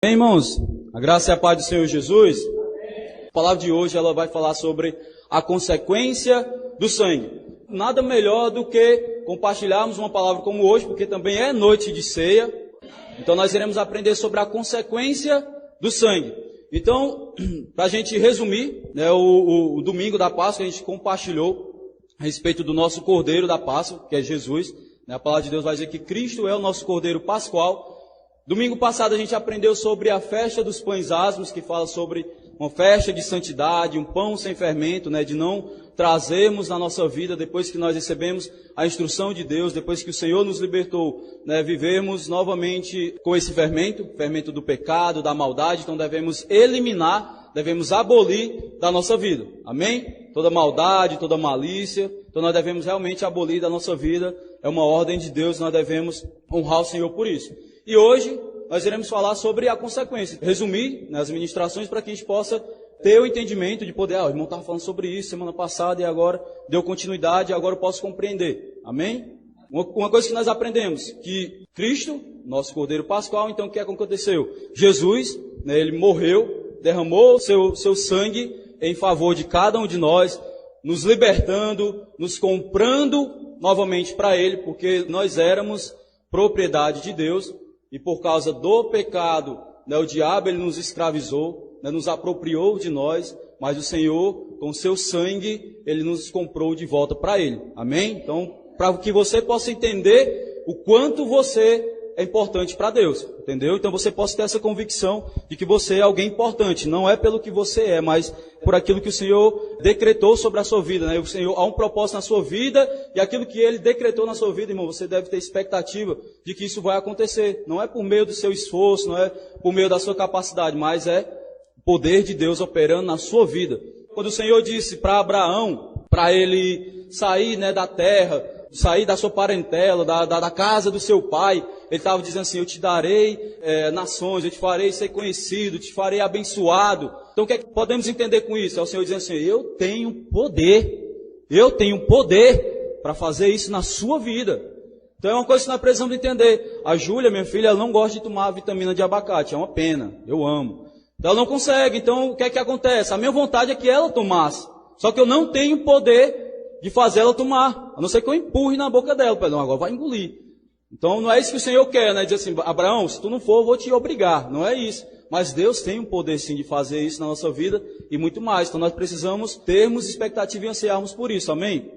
Bem, irmãos, a graça e a paz do Senhor Jesus. A palavra de hoje ela vai falar sobre a consequência do sangue. Nada melhor do que compartilharmos uma palavra como hoje, porque também é noite de ceia. Então nós iremos aprender sobre a consequência do sangue. Então, para a gente resumir, o domingo da Páscoa a gente compartilhou a respeito do nosso Cordeiro da Páscoa, que é Jesus. A palavra de Deus vai dizer que Cristo é o nosso Cordeiro Pascual. Domingo passado a gente aprendeu sobre a festa dos pães asmos, que fala sobre uma festa de santidade, um pão sem fermento, de não trazermos na nossa vida, depois que nós recebemos a instrução de Deus, depois que o Senhor nos libertou, vivermos novamente com esse fermento do pecado, da maldade. Então devemos eliminar, devemos abolir da nossa vida, amém? Toda maldade, toda malícia, então nós devemos realmente abolir da nossa vida, é uma ordem de Deus, nós devemos honrar o Senhor por isso. E hoje nós iremos falar sobre a consequência, resumir as ministrações para que a gente possa ter o entendimento de poder, o irmão estava falando sobre isso semana passada e agora deu continuidade e agora eu posso compreender, amém? Uma coisa que nós aprendemos, que Cristo, nosso Cordeiro Pascual, então o que aconteceu? Jesus, ele morreu, derramou seu sangue em favor de cada um de nós, nos libertando, nos comprando novamente para Ele, porque nós éramos propriedade de Deus. E por causa do pecado, o diabo ele nos escravizou, nos apropriou de nós, mas o Senhor, com seu sangue, ele nos comprou de volta para Ele. Amém? Então, para que você possa entender o quanto você é importante para Deus, entendeu? Então você possa ter essa convicção de que você é alguém importante, não é pelo que você é, mas por aquilo que o Senhor decretou sobre a sua vida, O Senhor, há um propósito na sua vida, e aquilo que Ele decretou na sua vida, irmão, você deve ter expectativa de que isso vai acontecer. Não é por meio do seu esforço, não é por meio da sua capacidade, mas é o poder de Deus operando na sua vida. Quando o Senhor disse para Abraão, para ele sair da terra, sair da sua parentela, da casa do seu pai, ele estava dizendo assim, eu te darei nações, eu te farei ser conhecido, te farei abençoado. Então o que é que podemos entender com isso? É o Senhor dizendo assim, eu tenho poder para fazer isso na sua vida. Então é uma coisa que nós precisamos entender. A Júlia, minha filha, ela não gosta de tomar vitamina de abacate, é uma pena, eu amo. Então ela não consegue, então o que é que acontece? A minha vontade é que ela tomasse, só que eu não tenho poder de fazer ela tomar, a não ser que eu empurre na boca dela, perdão, agora vai engolir. Então não é isso que o Senhor quer, Dizer assim, Abraão, se tu não for, eu vou te obrigar, não é isso. Mas Deus tem um poder sim de fazer isso na nossa vida e muito mais. Então nós precisamos termos expectativa e ansiarmos por isso, amém?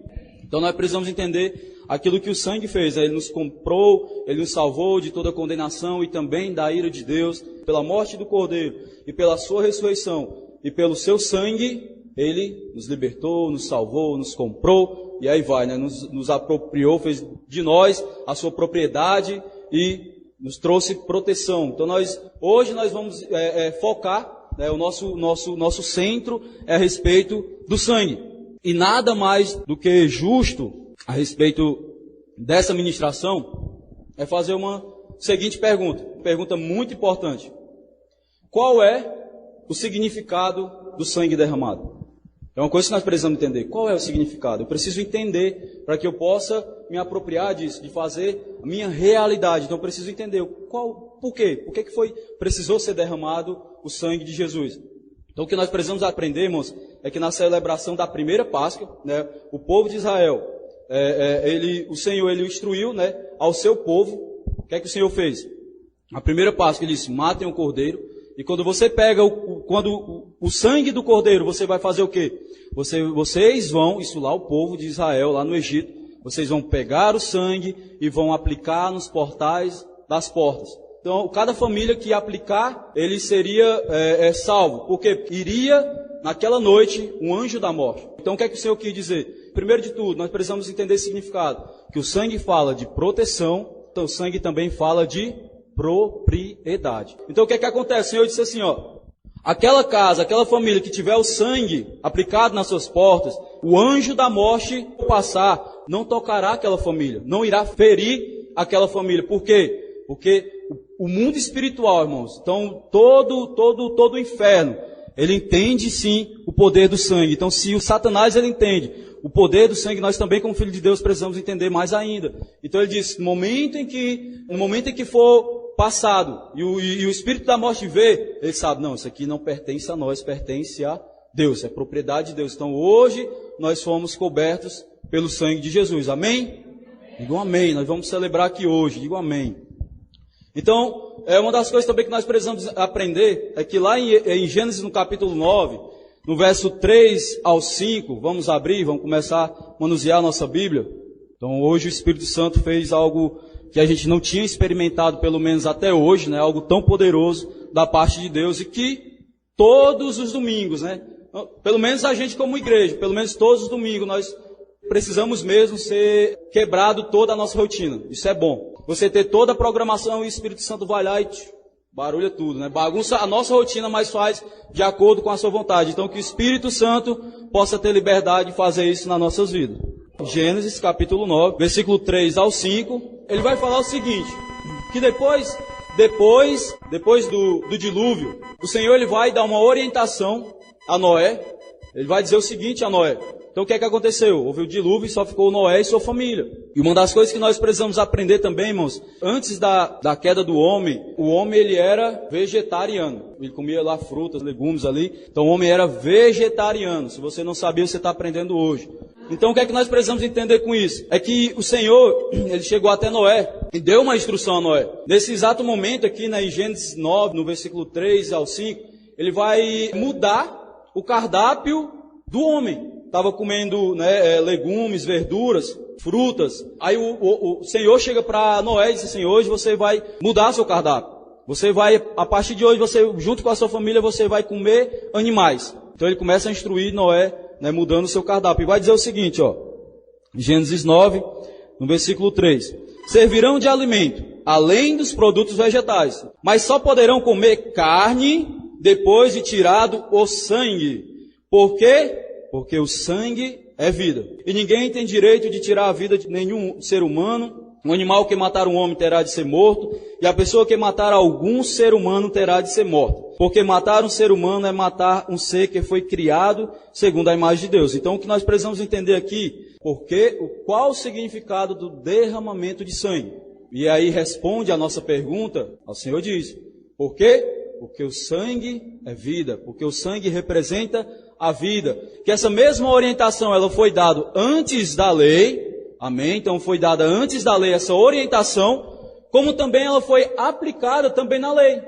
Então nós precisamos entender aquilo que o sangue fez, Ele nos comprou, Ele nos salvou de toda condenação e também da ira de Deus, pela morte do Cordeiro e pela sua ressurreição e pelo seu sangue, Ele nos libertou, nos salvou, nos comprou, e aí vai, nos apropriou, fez de nós a sua propriedade e nos trouxe proteção. Então hoje nós vamos focar, o nosso centro é a respeito do sangue. E nada mais do que justo a respeito dessa ministração é fazer uma seguinte pergunta muito importante. Qual é o significado do sangue derramado? É uma coisa que nós precisamos entender. Qual é o significado? Eu preciso entender para que eu possa me apropriar disso, de fazer a minha realidade. Então eu preciso entender por quê? Por que precisou ser derramado o sangue de Jesus? Então o que nós precisamos aprender, irmãos, é que na celebração da primeira Páscoa, o povo de Israel, o Senhor ele instruiu ao seu povo. O que é que o Senhor fez? A primeira Páscoa ele disse, matem o cordeiro. E quando você pega o sangue do cordeiro, você vai fazer o quê? Vocês vão, isso lá o povo de Israel, lá no Egito, vocês vão pegar o sangue e vão aplicar nos portais das portas. Então, cada família que aplicar, ele seria salvo. Porque iria, naquela noite, um anjo da morte. Então, o que é que o Senhor quis dizer? Primeiro de tudo, nós precisamos entender esse significado. Que o sangue fala de proteção, então o sangue também fala de propriedade. Então o que é que acontece? O Senhor disse assim, aquela casa, aquela família que tiver o sangue aplicado nas suas portas, o anjo da morte passar, não tocará aquela família, não irá ferir aquela família. Por quê? Porque o mundo espiritual, irmãos, então todo o inferno, ele entende sim o poder do sangue. Então se o Satanás ele entende o poder do sangue, nós também como filho de Deus precisamos entender mais ainda. Então ele diz, no momento em que for passado. E o espírito da morte vê, ele sabe, não, isso aqui não pertence a nós, pertence a Deus, é propriedade de Deus. Então hoje nós fomos cobertos pelo sangue de Jesus. Amém? Digam amém. Nós vamos celebrar aqui hoje. Digam amém. Então, uma das coisas também que nós precisamos aprender é que lá em Gênesis, no capítulo 9, no verso 3 ao 5, vamos abrir, vamos começar a manusear a nossa Bíblia. Então hoje o Espírito Santo fez algo que a gente não tinha experimentado, pelo menos até hoje, né? Algo tão poderoso da parte de Deus, e que todos os domingos, né? Pelo menos a gente como igreja, pelo menos todos os domingos, nós precisamos mesmo ser quebrado toda a nossa rotina. Isso é bom. Você ter toda a programação e o Espírito Santo vai lá e barulha tudo, né? Bagunça a nossa rotina, mas faz de acordo com a sua vontade. Então que o Espírito Santo possa ter liberdade de fazer isso nas nossas vidas. Gênesis capítulo 9, versículo 3 ao 5, ele vai falar o seguinte, que depois do dilúvio, o Senhor ele vai dar uma orientação a Noé. Ele vai dizer o seguinte a Noé. Então o que é que aconteceu? Houve o dilúvio e só ficou Noé e sua família. E uma das coisas que nós precisamos aprender também, irmãos, antes da queda do homem, o homem ele era vegetariano. Ele comia lá frutas, legumes ali. Então o homem era vegetariano. Se você não sabia, você está aprendendo hoje. Então o que é que nós precisamos entender com isso? É que o Senhor, ele chegou até Noé e deu uma instrução a Noé. Nesse exato momento aqui, em Gênesis 9, no versículo 3 ao 5, ele vai mudar o cardápio do homem. Estava comendo, né, legumes, verduras, frutas. Aí o Senhor chega para Noé e diz assim, hoje você vai mudar seu cardápio. Você vai, a partir de hoje, você, junto com a sua família, você vai comer animais. Então ele começa a instruir Noé, né, mudando o seu cardápio. E vai dizer o seguinte, ó, Gênesis 9, no versículo 3. Servirão de alimento, além dos produtos vegetais, mas só poderão comer carne depois de tirado o sangue. Por quê? Porque o sangue é vida. E ninguém tem direito de tirar a vida de nenhum ser humano. Um animal que matar um homem terá de ser morto. E a pessoa que matar algum ser humano terá de ser morta. Porque matar um ser humano é matar um ser que foi criado segundo a imagem de Deus. Então o que nós precisamos entender aqui, qual o significado do derramamento de sangue? E aí responde a nossa pergunta, o Senhor diz, por quê? Porque o sangue é vida, porque o sangue representa a vida. Que essa mesma orientação ela foi dada antes da lei, amém? Então foi dada antes da lei essa orientação, como também ela foi aplicada também na lei.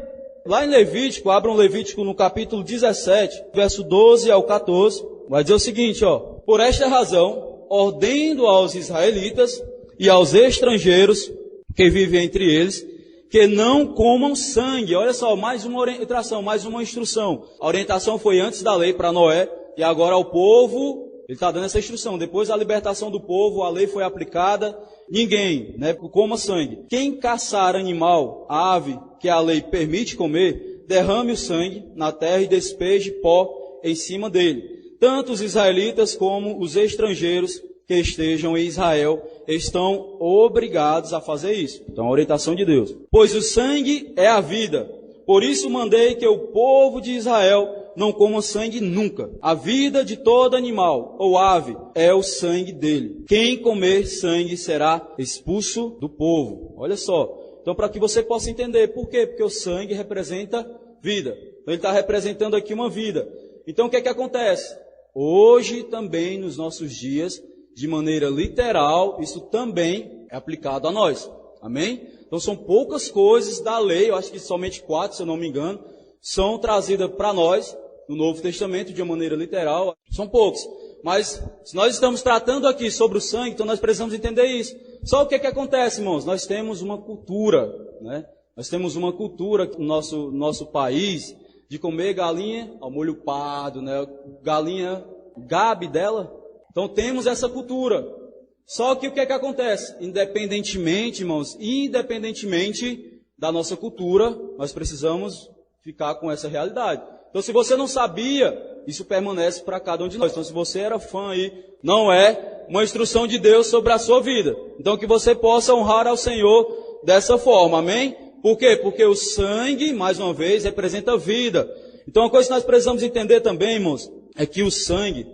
Lá em Levítico, abram Levítico no capítulo 17, verso 12 ao 14, vai dizer o seguinte, ó. Por esta razão, ordeno aos israelitas e aos estrangeiros que vivem entre eles, que não comam sangue. Olha só, mais uma orientação, mais uma instrução. A orientação foi antes da lei para Noé, e agora ao povo, ele está dando essa instrução. Depois da libertação do povo, a lei foi aplicada. Ninguém, né, coma sangue. Quem caçar animal, ave, que a lei permite comer, derrame o sangue na terra e despeje pó em cima dele. Tanto os israelitas como os estrangeiros que estejam em Israel estão obrigados a fazer isso. Então, a orientação de Deus. Pois o sangue é a vida. Por isso mandei que o povo de Israel não coma sangue nunca. A vida de todo animal ou ave é o sangue dele. Quem comer sangue será expulso do povo. Olha só. Então, para que você possa entender. Por quê? Porque o sangue representa vida. Então, ele está representando aqui uma vida. Então, o que é que acontece? Hoje também, nos nossos dias, de maneira literal, isso também é aplicado a nós. Amém? Então são poucas coisas da lei, eu acho que somente 4, se eu não me engano, são trazidas para nós, no Novo Testamento, de uma maneira literal. São poucos. Mas, se nós estamos tratando aqui sobre o sangue, então nós precisamos entender isso. Só o que acontece, irmãos? Nós temos uma cultura, né? Nós temos uma cultura no nosso país, de comer galinha ao molho pardo, né? Galinha gabe dela. Então temos essa cultura. Só que o que acontece? Independentemente, irmãos, independentemente da nossa cultura, nós precisamos ficar com essa realidade. Então se você não sabia, isso permanece para cada um de nós. Então se você era fã aí, não é uma instrução de Deus sobre a sua vida. Então que você possa honrar ao Senhor dessa forma, amém? Por quê? Porque o sangue, mais uma vez, representa vida. Então uma coisa que nós precisamos entender também, irmãos, é que o sangue,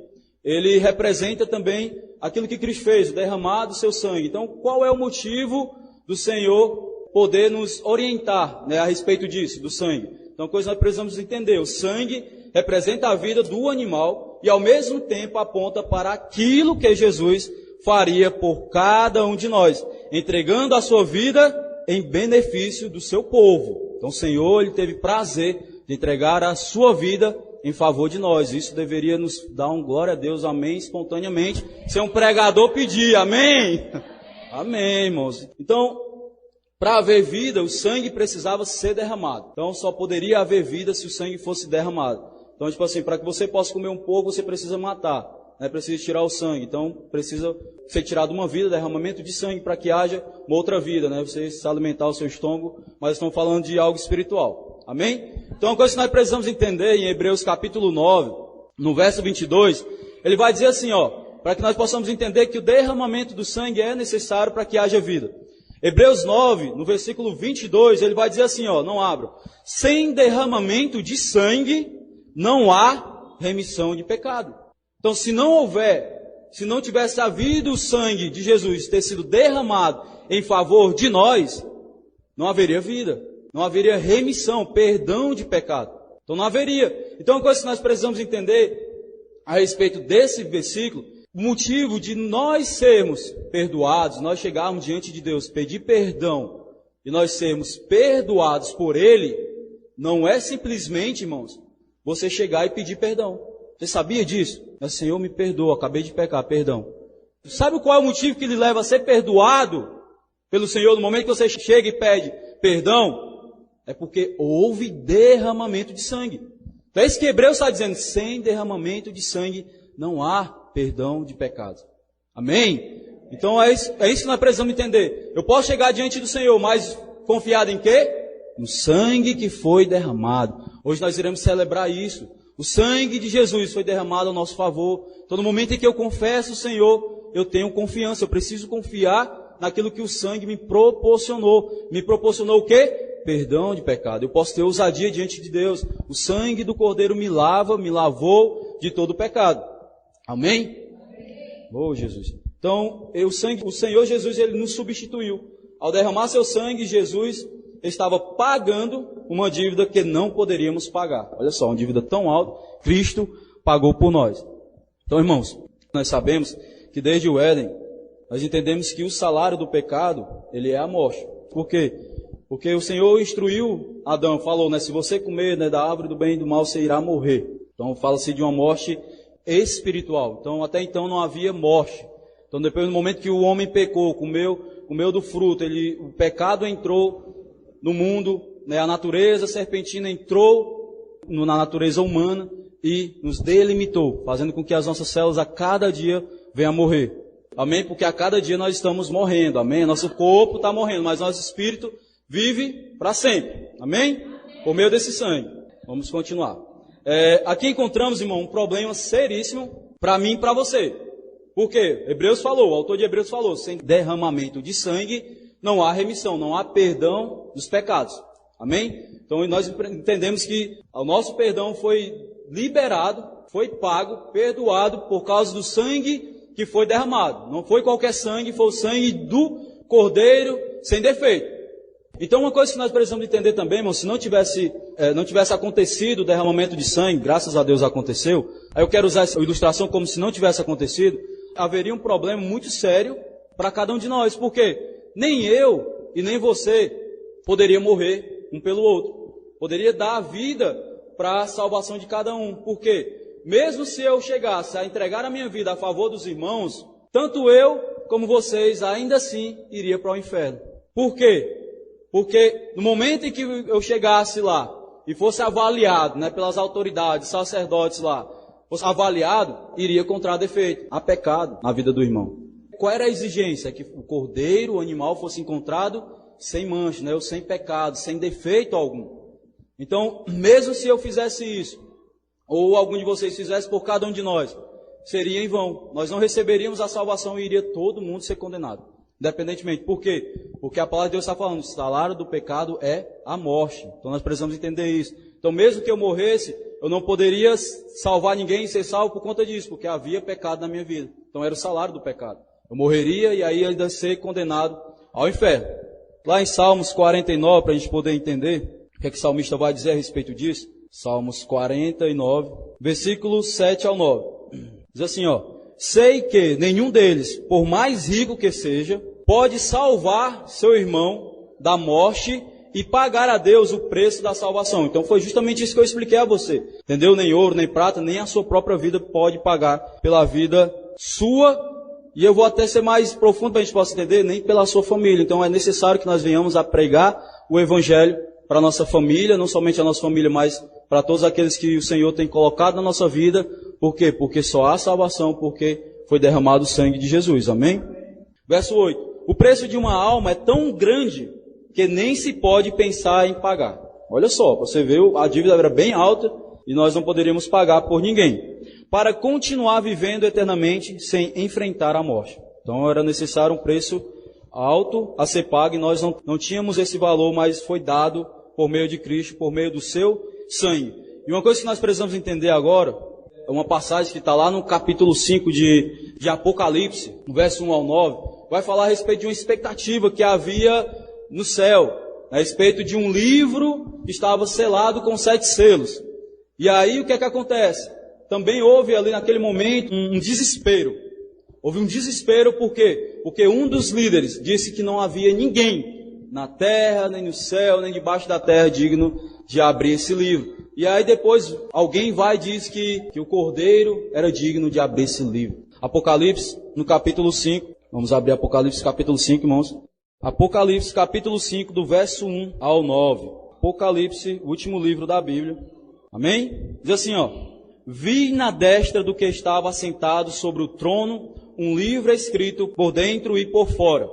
ele representa também aquilo que Cristo fez, o derramar do seu sangue. Então, qual é o motivo do Senhor poder nos orientar, né, a respeito disso, do sangue. Então, a coisa que nós precisamos entender, o sangue representa a vida do animal e ao mesmo tempo aponta para aquilo que Jesus faria por cada um de nós, entregando a sua vida em benefício do seu povo. Então o Senhor, Ele teve prazer de entregar a sua vida em favor de nós. Isso deveria nos dar um glória a Deus, amém, espontaneamente, sem um pregador pedir, amém? Amém, irmãos. Então, para haver vida, o sangue precisava ser derramado. Então só poderia haver vida se o sangue fosse derramado. Então, tipo assim, para que você possa comer um pouco, você precisa matar, né? Precisa tirar o sangue. Então, precisa ser tirado uma vida, derramamento de sangue, para que haja uma outra vida, né? Você se alimentar o seu estômago, mas estamos falando de algo espiritual. Amém? Então, uma coisa que nós precisamos entender em Hebreus capítulo 9, no verso 22, ele vai dizer assim, ó, para que nós possamos entender que o derramamento do sangue é necessário para que haja vida. Hebreus 9, no versículo 22, ele vai dizer assim, ó, não abro. Sem derramamento de sangue, não há remissão de pecado. Então, se não tivesse havido o sangue de Jesus ter sido derramado em favor de nós, não haveria vida, não haveria remissão, perdão de pecado. Então, não haveria. Então, uma coisa que nós precisamos entender a respeito desse versículo, o motivo de nós sermos perdoados, nós chegarmos diante de Deus, pedir perdão e nós sermos perdoados por Ele, não é simplesmente, irmãos, você chegar e pedir perdão. Você sabia disso? Mas, Senhor, me perdoa, acabei de pecar, perdão. Sabe qual é o motivo que lhe leva a ser perdoado pelo Senhor no momento que você chega e pede perdão? É porque houve derramamento de sangue. Então é isso que Hebreus está dizendo, sem derramamento de sangue não há perdão de pecados. Amém? Então é isso que nós precisamos entender. Eu posso chegar diante do Senhor, mas confiado em quê? No sangue que foi derramado. Hoje nós iremos celebrar isso. O sangue de Jesus foi derramado ao nosso favor. Então no momento em que eu confesso o Senhor, eu tenho confiança. Eu preciso confiar naquilo que o sangue me proporcionou. Me proporcionou o quê? Perdão de pecado. Eu posso ter ousadia diante de Deus. O sangue do Cordeiro me lavou de todo o pecado. Amém? Oh, Jesus. Então, o Senhor Jesus, Ele nos substituiu. Ao derramar seu sangue, Jesus estava pagando uma dívida que não poderíamos pagar. Olha só, uma dívida tão alta, Cristo pagou por nós. Então, irmãos, nós sabemos que desde o Éden, nós entendemos que o salário do pecado, ele é a morte. Por quê? Porque o Senhor instruiu Adão, falou, né, se você comer, né, da árvore do bem e do mal, você irá morrer. Então, fala-se de uma morte espiritual. Então, até então não havia morte. Então, depois do momento que o homem pecou, comeu do fruto, o pecado entrou no mundo, né, a natureza serpentina entrou na natureza humana e nos delimitou, fazendo com que as nossas células a cada dia venham a morrer. Amém? Porque a cada dia nós estamos morrendo. Amém? Nosso corpo está morrendo, mas nosso espírito vive para sempre. Amém? Por meio desse sangue. Vamos continuar. Aqui encontramos, irmão, um problema seríssimo para mim e para você. Por quê? O autor de Hebreus falou, sem derramamento de sangue não há remissão, não há perdão dos pecados. Amém? Então nós entendemos que o nosso perdão foi liberado, foi pago, perdoado por causa do sangue que foi derramado. Não foi qualquer sangue, foi o sangue do Cordeiro sem defeito. Então uma coisa que nós precisamos entender também, irmão, se não tivesse acontecido o derramamento de sangue, graças a Deus aconteceu, aí eu quero usar essa ilustração como se não tivesse acontecido, haveria um problema muito sério para cada um de nós. Por quê? Nem eu e nem você poderia morrer um pelo outro. Poderia dar a vida para a salvação de cada um. Por quê? Mesmo se eu chegasse a entregar a minha vida a favor dos irmãos, tanto eu como vocês ainda assim iria para o inferno. Por quê? Porque no momento em que eu chegasse lá e fosse avaliado, né, pelas autoridades, sacerdotes lá, fosse avaliado, iria encontrar defeito. Há pecado na vida do irmão. Qual era a exigência? Que o cordeiro, o animal, fosse encontrado sem mancha, né, ou sem pecado, sem defeito algum. Então, mesmo se eu fizesse isso, ou algum de vocês fizesse por cada um de nós, seria em vão. Nós não receberíamos a salvação e iria todo mundo ser condenado. Independentemente. Por quê? Porque a palavra de Deus está falando, o salário do pecado é a morte. Então nós precisamos entender isso. Então mesmo que eu morresse, eu não poderia salvar ninguém e ser salvo por conta disso, porque havia pecado na minha vida. Então era o salário do pecado. Eu morreria e aí ainda ser condenado ao inferno. lá em Salmos 49, para a gente poder entender o que é que o salmista vai dizer a respeito disso. Salmos 49, versículos 7 ao 9. Diz assim, sei que nenhum deles, por mais rico que seja, pode salvar seu irmão da morte e pagar a Deus o preço da salvação. Então foi justamente isso que eu expliquei a você. Entendeu? Nem ouro, nem prata, nem a sua própria vida pode pagar pela vida sua. E eu vou até ser mais profundo para a gente possa entender, nem pela sua família. Então é necessário que nós venhamos a pregar o Evangelho para a nossa família, não somente a nossa família, mas para todos aqueles que o Senhor tem colocado na nossa vida. Por quê? Porque só há salvação, porque foi derramado o sangue de Jesus. Amém? Verso 8. O preço de uma alma é tão grande que nem se pode pensar em pagar. Olha só, você vê, a dívida era bem alta e nós não poderíamos pagar por ninguém. Para continuar vivendo eternamente sem enfrentar a morte. Então era necessário um preço alto a ser pago e nós não tínhamos esse valor, mas foi dado por meio de Cristo, por meio do seu sangue. E uma coisa que nós precisamos entender agora, é uma passagem que está lá no capítulo 5 de Apocalipse, no verso 1 ao 9, vai falar a respeito de uma expectativa que havia no céu, a respeito de um livro que estava selado com 7 selos. E aí o que é que acontece? Também houve ali naquele momento um desespero. Houve um desespero por quê? Porque um dos líderes disse que não havia ninguém na terra, nem no céu, nem debaixo da terra digno de abrir esse livro. E aí depois alguém vai e diz que o Cordeiro era digno de abrir esse livro. Apocalipse, no capítulo 5. Vamos abrir Apocalipse capítulo 5, irmãos. Apocalipse capítulo 5, do verso 1 ao 9. Apocalipse, o último livro da Bíblia. Amém? Diz assim, vi na destra do que estava assentado sobre o trono um livro escrito por dentro e por fora,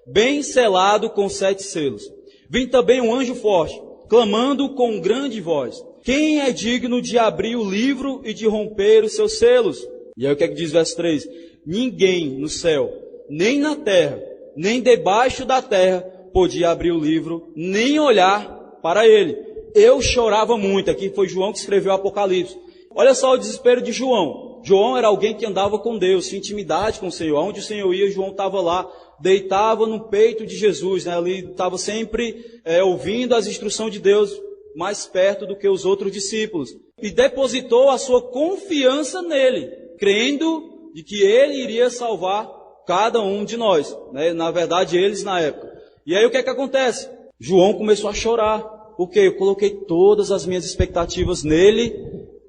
bem selado com 7 selos. Vi também um anjo forte, clamando com grande voz: quem é digno de abrir o livro e de romper os seus selos? E aí o que é que diz verso 3? Ninguém no céu, nem na terra, nem debaixo da terra, podia abrir o livro, nem olhar para ele. Eu chorava muito. Aqui foi João que escreveu o Apocalipse. Olha só o desespero de João. João era alguém que andava com Deus, tinha intimidade com o Senhor. Onde o Senhor ia, João estava lá, deitava no peito de Jesus, né? Ali estava sempre ouvindo as instruções de Deus, mais perto do que os outros discípulos. E depositou a sua confiança nele, crendo de que ele iria salvar cada um de nós, né? Na verdade, eles na época. E aí o que é que acontece? João começou a chorar, porque eu coloquei todas as minhas expectativas nele,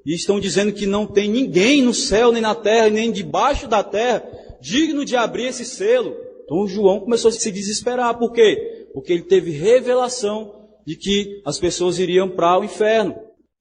e estão dizendo que não tem ninguém no céu, nem na terra, nem debaixo da terra, digno de abrir esse selo. Então João começou a se desesperar. Por quê? Porque ele teve revelação de que as pessoas iriam para o inferno.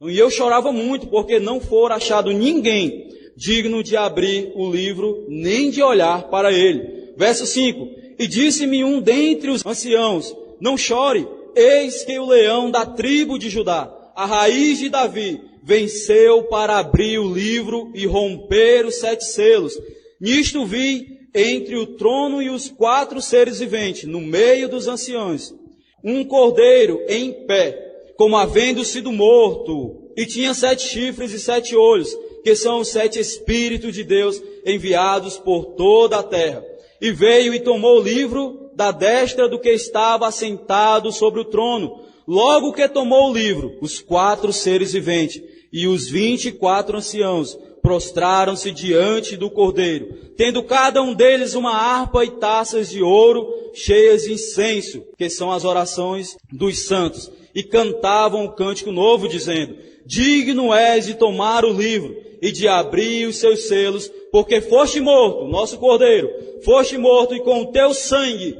E eu chorava muito, porque não for achado ninguém digno de abrir o livro, nem de olhar para ele. Verso 5. E disse-me um dentre os anciãos: não chore, eis que o leão da tribo de Judá, a raiz de Davi, venceu para abrir o livro e romper os 7 selos. Nisto vi entre o trono e os 4 seres viventes, no meio dos anciãos, um cordeiro em pé, como havendo sido morto, e tinha 7 chifres e 7 olhos, que são os 7 Espíritos de Deus enviados por toda a terra. E veio e tomou o livro da destra do que estava assentado sobre o trono. Logo que tomou o livro, os 4 seres viventes e os 24 anciãos prostraram-se diante do Cordeiro, tendo cada um deles uma harpa e taças de ouro cheias de incenso, que são as orações dos santos, e cantavam um cântico novo, dizendo: digno és de tomar o livro e de abrir os seus selos, porque foste morto, nosso Cordeiro, foste morto, e com o teu sangue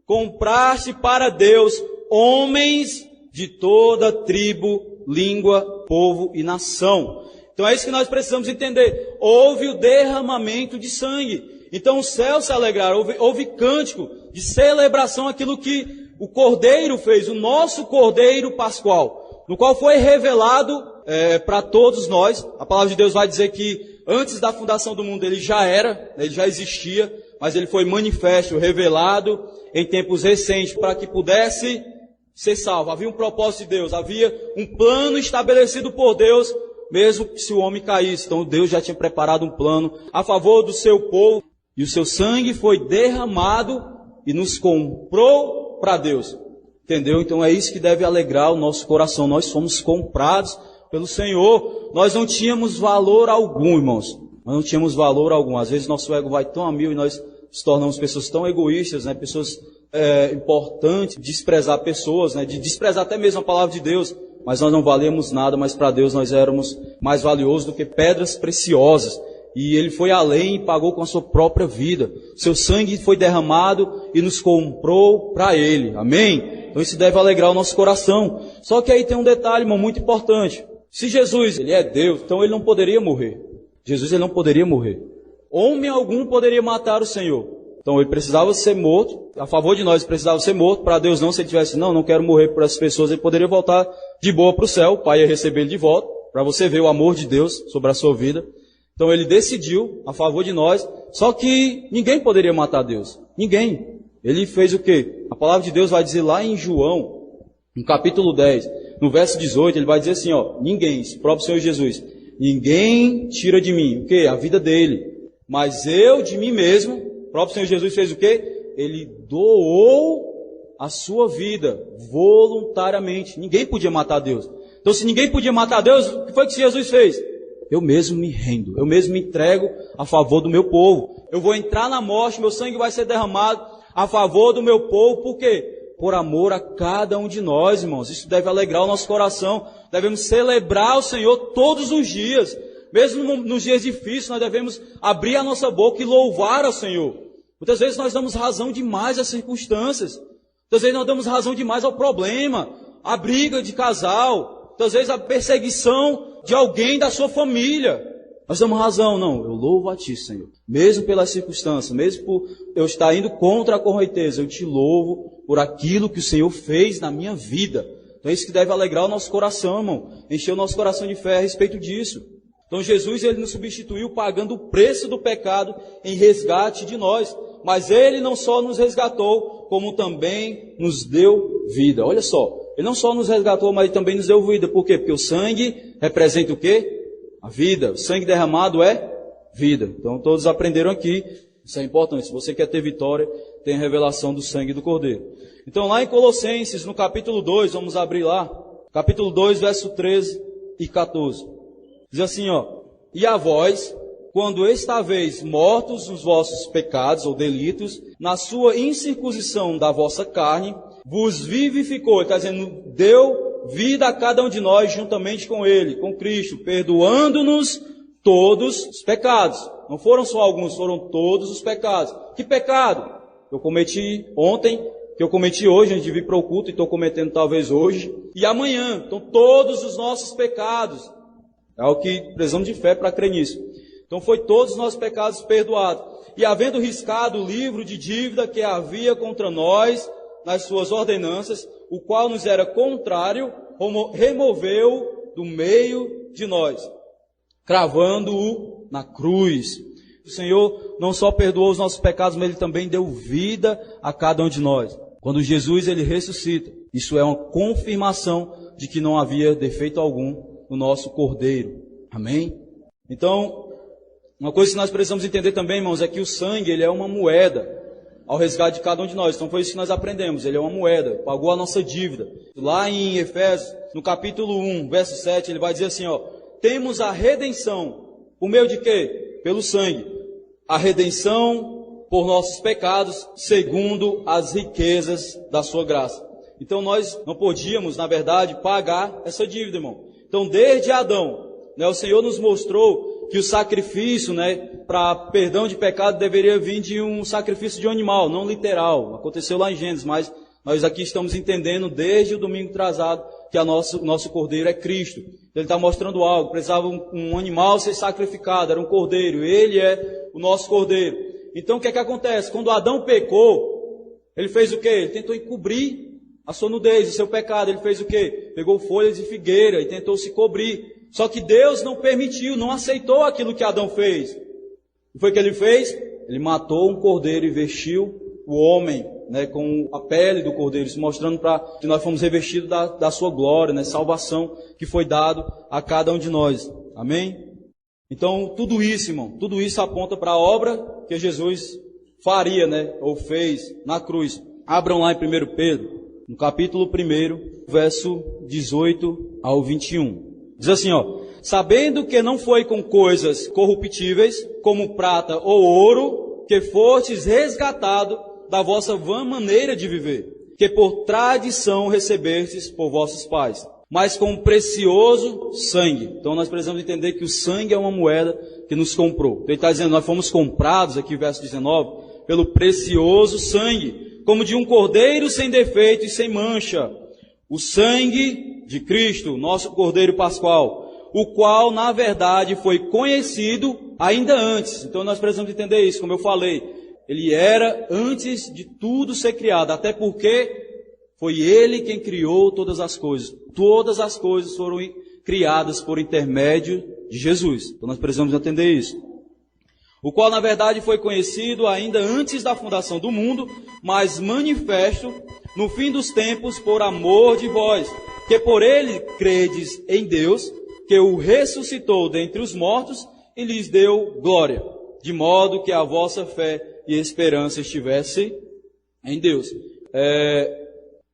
compraste para Deus homens de toda tribo, língua, povo e nação. Então é isso que nós precisamos entender. Houve o derramamento de sangue. Então os céus se alegraram, houve cântico de celebração, aquilo que o Cordeiro fez, o nosso Cordeiro Pascual, no qual foi revelado para todos nós. A palavra de Deus vai dizer que antes da fundação do mundo ele já existia, mas ele foi manifesto, revelado em tempos recentes, para que pudesse ser salvo. Havia um propósito de Deus, havia um plano estabelecido por Deus, mesmo se o homem caísse. Então Deus já tinha preparado um plano a favor do seu povo, e o seu sangue foi derramado e nos comprou para Deus. Entendeu? Então é isso que deve alegrar o nosso coração. Nós somos comprados pelo Senhor. Nós não tínhamos valor algum, irmãos. Nós não tínhamos valor algum. Às vezes nosso ego vai tão a mil e nós nos tornamos pessoas tão egoístas, né? Pessoas importantes, desprezar pessoas, né? De desprezar até mesmo a palavra de Deus. Mas nós não valemos nada, mas para Deus nós éramos mais valiosos do que pedras preciosas. E Ele foi além e pagou com a sua própria vida. Seu sangue foi derramado e nos comprou para Ele. Amém? Então isso deve alegrar o nosso coração. Só que aí tem um detalhe, irmão, muito importante. Se Jesus, Ele é Deus, então Ele não poderia morrer. Jesus, Ele não poderia morrer. Homem algum poderia matar o Senhor. Então Ele precisava ser morto. A favor de nós, Ele precisava ser morto. Para Deus não, se Ele tivesse, não quero morrer por essas pessoas, Ele poderia voltar de boa para o céu. O Pai ia receber Ele de volta. Para você ver o amor de Deus sobre a sua vida. Então Ele decidiu a favor de nós. Só que ninguém poderia matar Deus. Ninguém. Ele fez o quê? A palavra de Deus vai dizer lá em João, no capítulo 10, no verso 18, ele vai dizer assim, ninguém, o próprio Senhor Jesus, ninguém tira de mim, o quê? A vida dele. Mas eu de mim mesmo, o próprio Senhor Jesus fez o quê? Ele doou a sua vida voluntariamente. Ninguém podia matar Deus. Então se ninguém podia matar Deus, o que foi que Jesus fez? Eu mesmo me rendo, eu mesmo me entrego a favor do meu povo. Eu vou entrar na morte, meu sangue vai ser derramado a favor do meu povo, por quê? Por amor a cada um de nós, irmãos. Isso deve alegrar o nosso coração. Devemos celebrar o Senhor todos os dias. Mesmo nos dias difíceis, nós devemos abrir a nossa boca e louvar ao Senhor. Muitas vezes nós damos razão demais às circunstâncias. Muitas vezes nós damos razão demais ao problema, à briga de casal. Muitas vezes à perseguição de alguém da sua família. Nós damos razão, não, eu louvo a Ti, Senhor. Mesmo pelas circunstâncias, mesmo por eu estar indo contra a correnteza, eu Te louvo por aquilo que o Senhor fez na minha vida. Então é isso que deve alegrar o nosso coração, irmão. Encher o nosso coração de fé a respeito disso. Então Jesus, Ele nos substituiu pagando o preço do pecado em resgate de nós. Mas Ele não só nos resgatou, como também nos deu vida. Olha só, Ele não só nos resgatou, mas Ele também nos deu vida. Por quê? Porque o sangue representa o quê? A vida. O sangue derramado é vida. Então todos aprenderam aqui. Isso é importante. Se você quer ter vitória, tem a revelação do sangue do Cordeiro. Então lá em Colossenses, no capítulo 2, vamos abrir lá. Capítulo 2, verso 13 e 14. Diz assim, E a vós, quando estáveis mortos nos vossos pecados ou delitos, na sua incircuncisão da vossa carne, vos vivificou. Ele está dizendo, deu vida a cada um de nós juntamente com Ele, com Cristo, perdoando-nos todos os pecados. Não foram só alguns, foram todos os pecados. Que pecado? Eu cometi ontem, que eu cometi hoje, antes de vir para o culto, e estou cometendo talvez hoje, e amanhã. Então todos os nossos pecados. É o que precisamos de fé para crer nisso. Então foi todos os nossos pecados perdoados. E havendo riscado o livro de dívida que havia contra nós, nas suas ordenanças, o qual nos era contrário, removeu do meio de nós, cravando-o na cruz. O Senhor não só perdoou os nossos pecados, mas Ele também deu vida a cada um de nós. Quando Jesus Ele ressuscita, isso é uma confirmação de que não havia defeito algum no nosso Cordeiro. Amém? Então, uma coisa que nós precisamos entender também, irmãos, é que o sangue ele é uma moeda ao resgate de cada um de nós. Então foi isso que nós aprendemos. Ele é uma moeda, pagou a nossa dívida. Lá em Efésios, no capítulo 1, verso 7, ele vai dizer assim, temos a redenção. Por meio de quê? Pelo sangue. A redenção por nossos pecados, segundo as riquezas da sua graça. Então nós não podíamos, na verdade, pagar essa dívida, irmão. Então desde Adão, o Senhor nos mostrou que o sacrifício, para perdão de pecado deveria vir de um sacrifício de um animal, não literal. Aconteceu lá em Gênesis, mas nós aqui estamos entendendo desde o domingo atrasado que o nosso cordeiro é Cristo. Ele está mostrando algo, precisava um animal ser sacrificado, era um cordeiro, ele é o nosso cordeiro. Então o que é que acontece? Quando Adão pecou, ele fez o quê? Ele tentou encobrir a sua nudez, o seu pecado. Ele fez o quê? Pegou folhas de figueira e tentou se cobrir. Só que Deus não permitiu, não aceitou aquilo que Adão fez. O que foi que ele fez? Ele matou um cordeiro e vestiu o homem, com a pele do cordeiro, isso mostrando para que nós fomos revestidos da sua glória, salvação que foi dado a cada um de nós. Amém? Então, tudo isso, irmão, tudo isso aponta para a obra que Jesus faria, né, ou fez na cruz. Abram lá em 1 Pedro, no capítulo 1, verso 18 ao 21. Diz assim, sabendo que não foi com coisas corruptíveis, como prata ou ouro, que fostes resgatado da vossa vã maneira de viver, que por tradição recebestes por vossos pais, mas com precioso sangue. Então nós precisamos entender que o sangue é uma moeda que nos comprou. Então ele está dizendo, nós fomos comprados, aqui verso 19, pelo precioso sangue, como de um cordeiro sem defeito e sem mancha, o sangue de Cristo, nosso cordeiro pascual, o qual na verdade foi conhecido ainda antes. Então nós precisamos entender isso, como eu falei, ele era antes de tudo ser criado, até porque foi ele quem criou todas as coisas. Todas as coisas foram criadas por intermédio de Jesus. Então nós precisamos entender isso. O qual na verdade foi conhecido ainda antes da fundação do mundo, mas manifesto no fim dos tempos por amor de vós, que por ele credes em Deus, que o ressuscitou dentre os mortos e lhes deu glória, de modo que a vossa fé e esperança estivesse em Deus.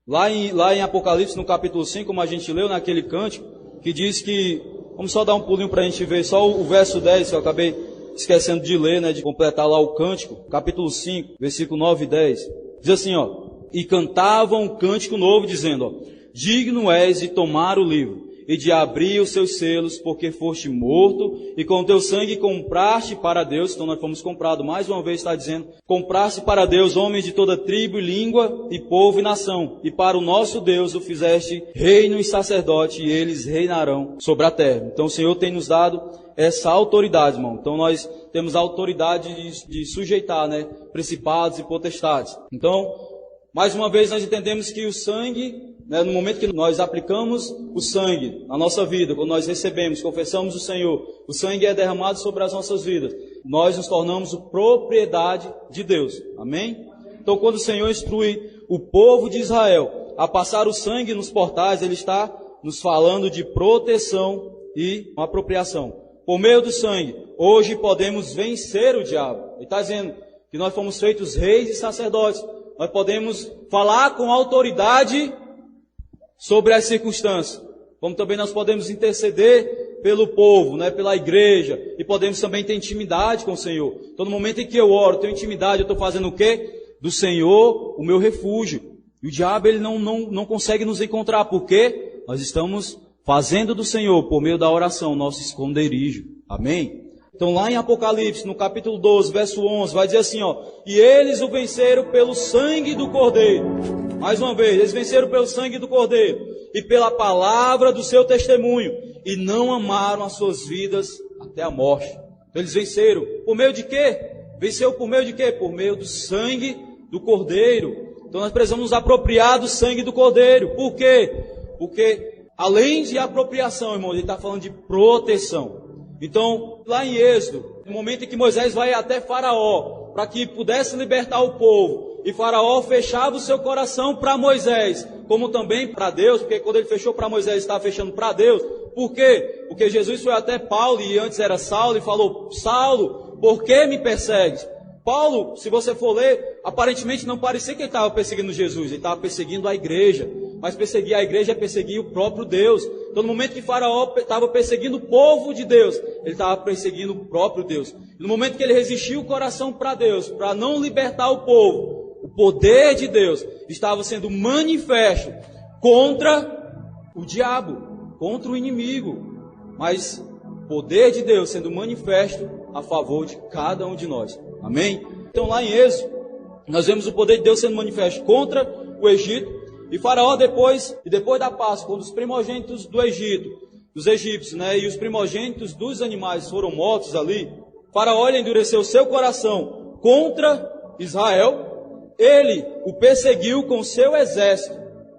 Lá em Apocalipse, no capítulo 5, como a gente leu naquele cântico, que diz que, vamos só dar um pulinho para a gente ver, só o verso 10, que eu acabei esquecendo de ler, né, de completar lá o cântico, capítulo 5, versículo 9 e 10, diz assim, e cantavam um cântico novo, dizendo, digno és de tomar o livro, e de abrir os seus selos, porque foste morto, e com teu sangue compraste para Deus, então nós fomos comprados, mais uma vez está dizendo, compraste para Deus homens de toda tribo e língua, e povo e nação, e para o nosso Deus o fizeste reino e sacerdote, e eles reinarão sobre a terra. Então o Senhor tem nos dado essa autoridade, irmão. Então nós temos a autoridade de sujeitar, né, principados e potestades. Então, mais uma vez nós entendemos que o sangue, no momento que nós aplicamos o sangue na nossa vida, quando nós recebemos, confessamos o Senhor, o sangue é derramado sobre as nossas vidas, nós nos tornamos propriedade de Deus, amém? Então quando o Senhor instrui o povo de Israel a passar o sangue nos portais, Ele está nos falando de proteção e apropriação. Por meio do sangue, hoje podemos vencer o diabo. Ele está dizendo que nós fomos feitos reis e sacerdotes, nós podemos falar com autoridade sobre as circunstâncias, como também nós podemos interceder pelo povo, né, pela igreja, e podemos também ter intimidade com o Senhor. Então no momento em que eu oro, tenho intimidade, eu estou fazendo o quê? Do Senhor, o meu refúgio. E o diabo ele não consegue nos encontrar, porque nós estamos fazendo do Senhor, por meio da oração, nosso esconderijo. Amém? Então lá em Apocalipse, no capítulo 12, verso 11, vai dizer assim, e eles o venceram pelo sangue do Cordeiro. Mais uma vez, eles venceram pelo sangue do Cordeiro e pela palavra do seu testemunho, e não amaram as suas vidas até a morte. Então eles venceram. Por meio de quê? Venceu por meio de quê? Por meio do sangue do Cordeiro. Então nós precisamos nos apropriar do sangue do Cordeiro. Por quê? Porque além de apropriação, irmão, ele está falando de proteção. Então, lá em Êxodo, no momento em que Moisés vai até Faraó, para que pudesse libertar o povo, e Faraó fechava o seu coração para Moisés, como também para Deus, porque quando ele fechou para Moisés, estava fechando para Deus. Por quê? Porque Jesus foi até Paulo, e antes era Saulo, e falou, Saulo, por que me persegues? Paulo, se você for ler, aparentemente não parecia que ele estava perseguindo Jesus, ele estava perseguindo a igreja. Mas perseguir a igreja é perseguir o próprio Deus. Então no momento que Faraó estava perseguindo o povo de Deus, ele estava perseguindo o próprio Deus. No momento que ele resistiu o coração para Deus, para não libertar o povo, o poder de Deus estava sendo manifesto contra o diabo, contra o inimigo. Mas o poder de Deus sendo manifesto a favor de cada um de nós. Amém? Então lá em Êxodo, nós vemos o poder de Deus sendo manifesto contra o Egito. E Faraó depois da Páscoa, quando os primogênitos do Egito, dos egípcios, né, e os primogênitos dos animais foram mortos ali, Faraó endureceu seu coração contra Israel, ele o perseguiu com seu exército.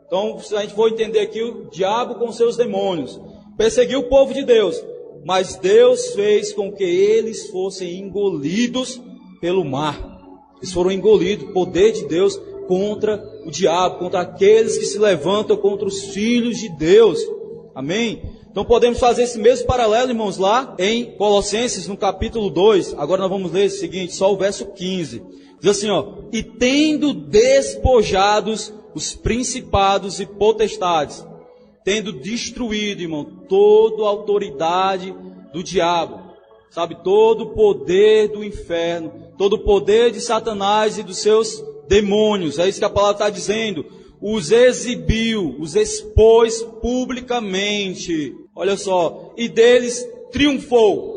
Então, se a gente for entender aqui, o diabo com seus demônios, perseguiu o povo de Deus, mas Deus fez com que eles fossem engolidos pelo mar. Eles foram engolidos, poder de Deus contra o diabo, contra aqueles que se levantam contra os filhos de Deus. Amém? Então podemos fazer esse mesmo paralelo, irmãos, lá em Colossenses, no capítulo 2. Agora nós vamos ler o seguinte, só o verso 15. Diz assim, e tendo despojados os principados e potestades, tendo destruído, irmão, toda a autoridade do diabo, sabe, todo o poder do inferno, todo o poder de Satanás e dos seus demônios, é isso que a palavra está dizendo, os exibiu, os expôs publicamente, olha só, e deles triunfou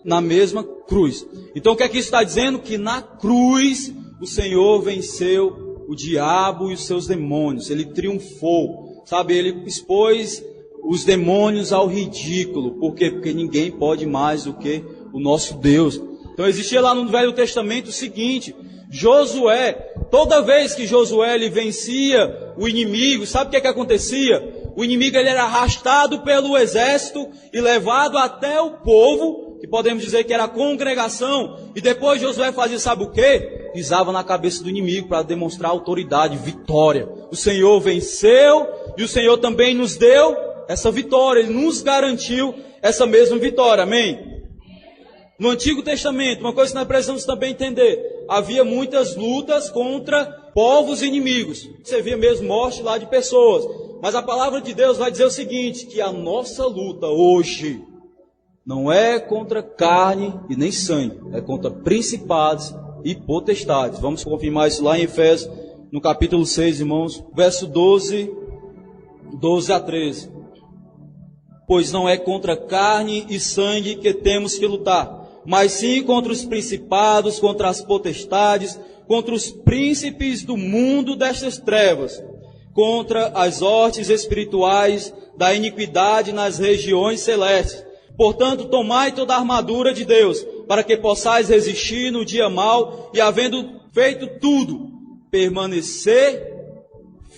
na mesma cruz. Então o que é que isso está dizendo? Que na cruz o Senhor venceu o diabo e os seus demônios, ele triunfou, sabe, ele expôs os demônios ao ridículo. Por quê? Porque ninguém pode mais do que o nosso Deus. Então existia lá no Velho Testamento o seguinte, Josué, toda vez que Josué ele vencia o inimigo, sabe o que acontecia? O inimigo ele era arrastado pelo exército e levado até o povo, que podemos dizer que era a congregação, e depois Josué fazia sabe o quê? Pisava na cabeça do inimigo para demonstrar autoridade, vitória. O Senhor venceu e o Senhor também nos deu essa vitória, Ele nos garantiu essa mesma vitória, amém? No Antigo Testamento, uma coisa que nós precisamos também entender, havia muitas lutas contra povos inimigos, você via mesmo morte lá de pessoas, mas a palavra de Deus vai dizer o seguinte, que a nossa luta hoje não é contra carne e nem sangue, é contra principados e potestades. Vamos confirmar isso lá em Efésios, no capítulo 6, irmãos, verso 12 a 13. Pois não é contra carne e sangue que temos que lutar, mas sim contra os principados, contra as potestades, contra os príncipes do mundo destas trevas, contra as hostes espirituais da iniquidade nas regiões celestes. Portanto, tomai toda a armadura de Deus, para que possais resistir no dia mau e, havendo feito tudo, permanecer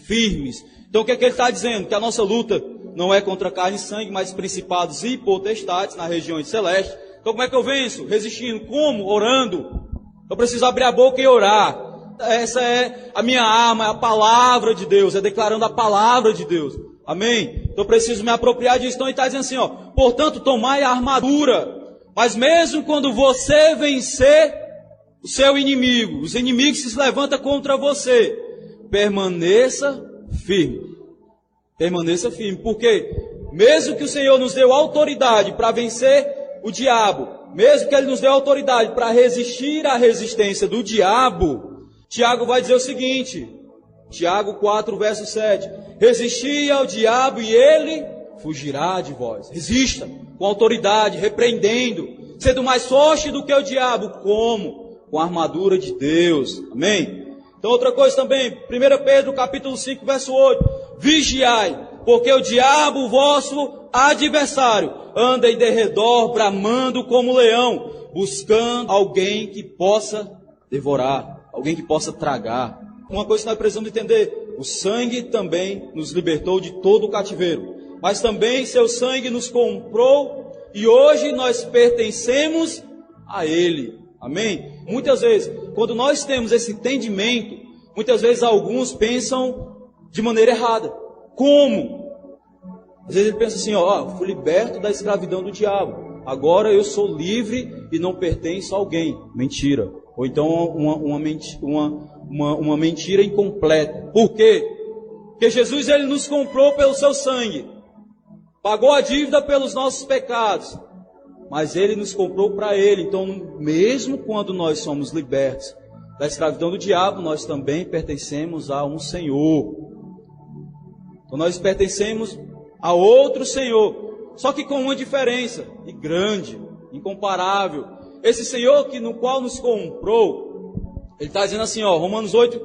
firmes. Então, o que é que ele está dizendo? Que a nossa luta não é contra carne e sangue, mas principados e potestades nas regiões celestes. Então, como é que eu venço? Resistindo. Como? Orando. Eu preciso abrir a boca e orar. Essa é a minha arma, é a palavra de Deus, é declarando a palavra de Deus. Amém? Então eu preciso me apropriar disso. Então ele está dizendo assim, portanto, tomai a armadura. Mas mesmo quando você vencer o seu inimigo, os inimigos que se levantam contra você, permaneça firme. Permaneça firme. Por quê? Mesmo que o Senhor nos deu autoridade para vencer o diabo, mesmo que Ele nos deu autoridade para resistir à resistência do diabo, Tiago vai dizer o seguinte, Tiago 4, verso 7, resisti ao diabo e ele fugirá de vós. Resista com autoridade, repreendendo, sendo mais forte do que o diabo. Como? Com a armadura de Deus. Amém? Então outra coisa também, 1 Pedro capítulo 5, verso 8, vigiai, porque o diabo, vosso adversário, anda em derredor, bramando como leão, buscando alguém que possa devorar, alguém que possa tragar. Uma coisa que nós precisamos entender, o sangue também nos libertou de todo o cativeiro, mas também seu sangue nos comprou e hoje nós pertencemos a Ele. Amém? Muitas vezes, quando nós temos esse entendimento, muitas vezes alguns pensam de maneira errada. Como? Às vezes ele pensa assim, fui liberto da escravidão do diabo, agora eu sou livre e não pertenço a alguém. Mentira. Ou então uma mentira incompleta. Por quê? Porque Jesus ele nos comprou pelo seu sangue, pagou a dívida pelos nossos pecados, mas Ele nos comprou para Ele. Então, mesmo quando nós somos libertos da escravidão do diabo, nós também pertencemos a um Senhor. Então, nós pertencemos a outro Senhor, só que com uma diferença, e grande, incomparável. Esse Senhor no qual nos comprou, Ele está dizendo assim, Romanos 8,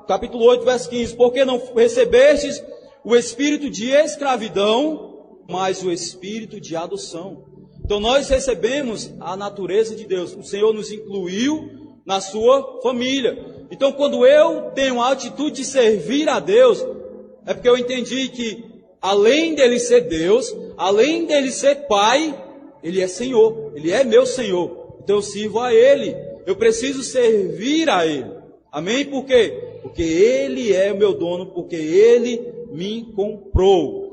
capítulo 8, verso 15, porque não recebestes o espírito de escravidão, mas o espírito de adoção. Então nós recebemos a natureza de Deus. O Senhor nos incluiu na sua família. Então quando eu tenho a atitude de servir a Deus, é porque eu entendi que além dele ser Deus, além dele ser Pai, Ele é Senhor, Ele é meu Senhor. Então eu sirvo a Ele, eu preciso servir a Ele. Amém? Por quê? Porque Ele é o meu dono, porque Ele me comprou.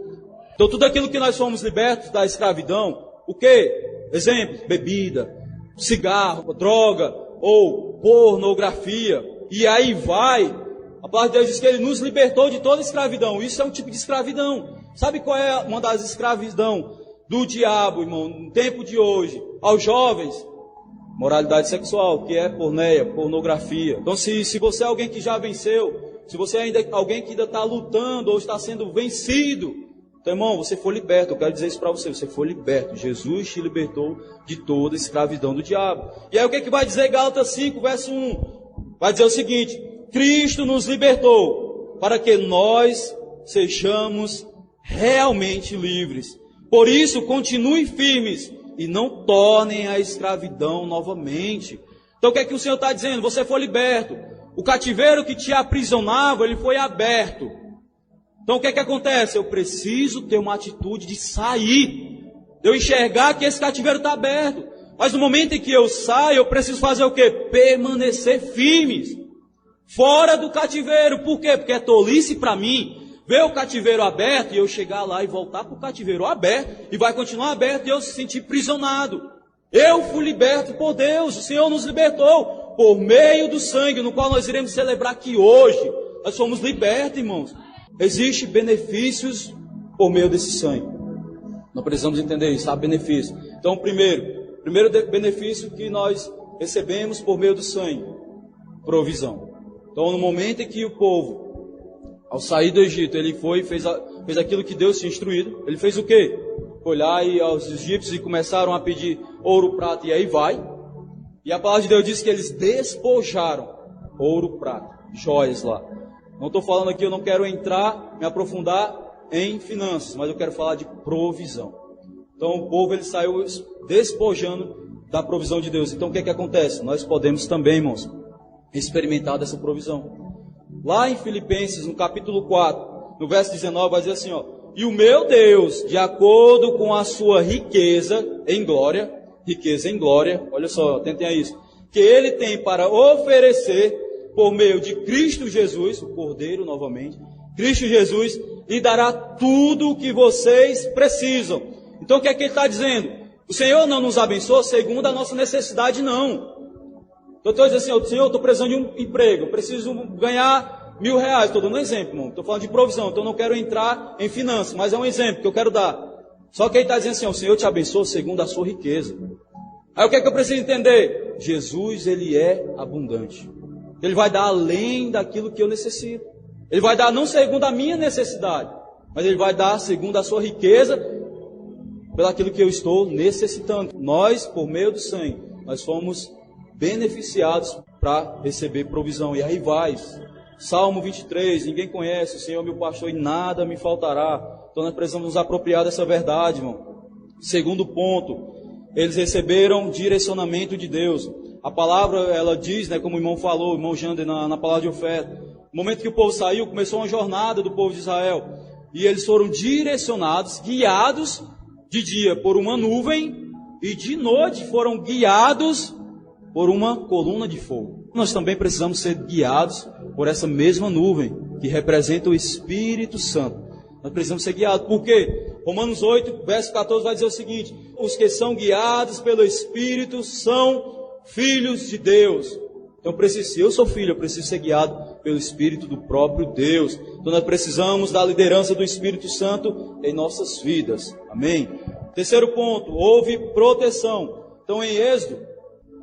Então tudo aquilo que nós fomos libertos da escravidão, o quê? Exemplo, bebida, cigarro, droga ou pornografia. E aí vai, a palavra de Deus diz que Ele nos libertou de toda escravidão. Isso é um tipo de escravidão. Sabe qual é uma das escravidão do diabo, irmão, no tempo de hoje, aos jovens? Moralidade sexual, que é porneia, pornografia. Então se você é alguém que já venceu, se você ainda é alguém que ainda está lutando ou está sendo vencido, então, irmão, você foi liberto. Eu quero dizer isso para você, você foi liberto. Jesus te libertou de toda a escravidão do diabo. E aí o que vai dizer Gálatas 5, verso 1? Vai dizer o seguinte: Cristo nos libertou para que nós sejamos realmente livres. Por isso, continuem firmes e não tornem a escravidão novamente. Então o que é que o Senhor está dizendo? Você foi liberto. O cativeiro que te aprisionava, ele foi aberto. Então o que é que acontece? Eu preciso ter uma atitude de sair. Eu enxergar que esse cativeiro está aberto. Mas no momento em que eu saio, eu preciso fazer o quê? Permanecer firmes. Fora do cativeiro. Por quê? Porque é tolice para mim ver o cativeiro aberto e eu chegar lá e voltar para o cativeiro aberto e vai continuar aberto e eu se sentir prisionado. Eu fui liberto por Deus. O Senhor nos libertou por meio do sangue, no qual nós iremos celebrar que hoje nós fomos libertos, irmãos. Existem benefícios por meio desse sangue. Nós precisamos entender isso, há benefício. Então, primeiro benefício que nós recebemos por meio do sangue, provisão. Então, no momento em que o povo, ao sair do Egito, ele foi e fez aquilo que Deus tinha instruído, ele fez o quê? Foi lá e aos egípcios e começaram a pedir ouro, prata, e aí vai. E a palavra de Deus diz que eles despojaram ouro, prata, joias lá. Não estou falando aqui, eu não quero entrar, me aprofundar em finanças, mas eu quero falar de provisão. Então o povo ele saiu despojando da provisão de Deus. Então o que é que acontece? Nós podemos também, irmãos, experimentar dessa provisão. Lá em Filipenses, no capítulo 4, no verso 19, vai dizer assim, ó: e o meu Deus, de acordo com a sua riqueza em glória, olha só, atentem a isso, que Ele tem para oferecer por meio de Cristo Jesus, o Cordeiro novamente, Cristo Jesus lhe dará tudo o que vocês precisam. Então o que é que ele está dizendo? O Senhor não nos abençoa segundo a nossa necessidade, não. Então eu estou dizendo assim, Senhor, eu estou precisando de um emprego, eu preciso ganhar R$1.000, estou dando um exemplo, irmão. Estou falando de provisão, então eu não quero entrar em finanças, mas é um exemplo que eu quero dar. Só que ele está dizendo assim, o Senhor te abençoa segundo a sua riqueza. Aí o que é que eu preciso entender? Jesus, Ele é abundante. Ele vai dar além daquilo que eu necessito. Ele vai dar não segundo a minha necessidade, mas Ele vai dar segundo a sua riqueza, pelaquilo que eu estou necessitando. Nós, por meio do sangue, nós fomos beneficiados para receber provisão. E aí vai, Salmo 23, ninguém conhece, o Senhor é meu pastor e nada me faltará. Então nós precisamos nos apropriar dessa verdade, irmão. Segundo ponto, eles receberam direcionamento de Deus. A palavra, ela diz, né, como o irmão falou, o irmão Jander, na palavra de oferta. No momento que o povo saiu, começou uma jornada do povo de Israel. E eles foram direcionados, guiados de dia por uma nuvem e de noite foram guiados por uma coluna de fogo. Nós também precisamos ser guiados por essa mesma nuvem que representa o Espírito Santo. Nós precisamos ser guiados. Por quê? Romanos 8, verso 14 vai dizer o seguinte: os que são guiados pelo Espírito são filhos de Deus. Então se eu sou filho, eu preciso ser guiado pelo Espírito do próprio Deus. Então nós precisamos da liderança do Espírito Santo em nossas vidas. Amém? Terceiro ponto, houve proteção. Então em Êxodo,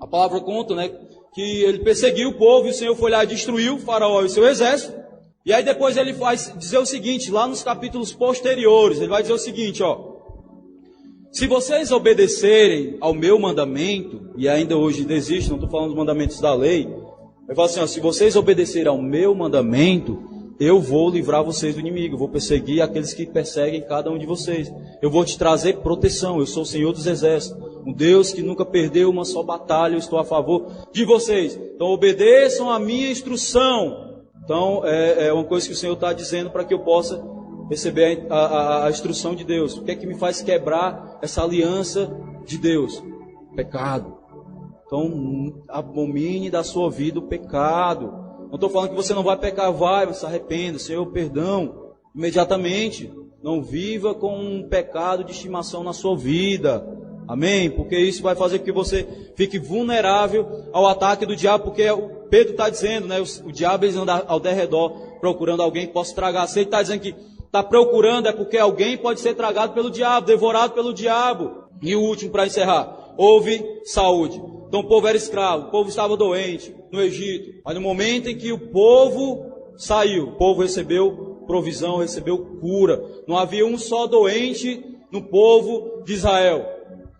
a palavra conta, né, que ele perseguiu o povo e o Senhor foi lá e destruiu o faraó e o seu exército. E aí depois ele vai dizer o seguinte, lá nos capítulos posteriores, ele vai dizer o seguinte, ó: se vocês obedecerem ao meu mandamento, e ainda hoje ainda existe, não estou falando dos mandamentos da lei, ele fala assim, ó: se vocês obedecerem ao meu mandamento, eu vou livrar vocês do inimigo, eu vou perseguir aqueles que perseguem cada um de vocês. Eu vou te trazer proteção, eu sou o Senhor dos Exércitos, um Deus que nunca perdeu uma só batalha, eu estou a favor de vocês. Então obedeçam a minha instrução. Então é uma coisa que o Senhor está dizendo para que eu possa receber a instrução de Deus. O que é que me faz quebrar essa aliança de Deus? Pecado. Então abomine da sua vida o pecado. Não estou falando que você não vai pecar, vai, você se arrependa, Senhor, perdão, imediatamente. Não viva com um pecado de estimação na sua vida. Amém? Porque isso vai fazer com que você fique vulnerável ao ataque do diabo, porque o Pedro está dizendo, né? O diabo anda ao derredor procurando alguém que possa tragar. Se ele está dizendo que está procurando, é porque alguém pode ser tragado pelo diabo, devorado pelo diabo. E o último, para encerrar, houve saúde. Então o povo era escravo, o povo estava doente no Egito. Mas no momento em que o povo saiu, o povo recebeu provisão, recebeu cura. Não havia um só doente no povo de Israel.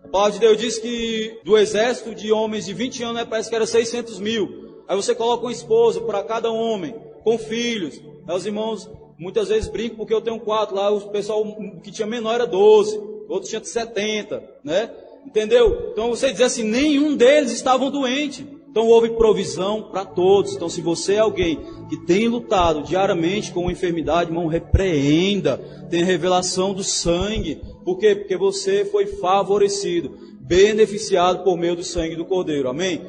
A palavra de Deus diz que do exército de homens de 20 anos, parece que era 600 mil. Aí você coloca uma esposa para cada homem, com filhos. Aí os irmãos muitas vezes brincam porque eu tenho 4 lá, o pessoal que tinha menor era 12, outros tinham 70, né? Entendeu? Então você diz assim, nenhum deles estavam doentes. Então houve provisão para todos. Então se você é alguém que tem lutado diariamente com uma enfermidade, irmão, repreenda. Tem revelação do sangue. Por quê? Porque você foi favorecido, beneficiado por meio do sangue do Cordeiro. Amém?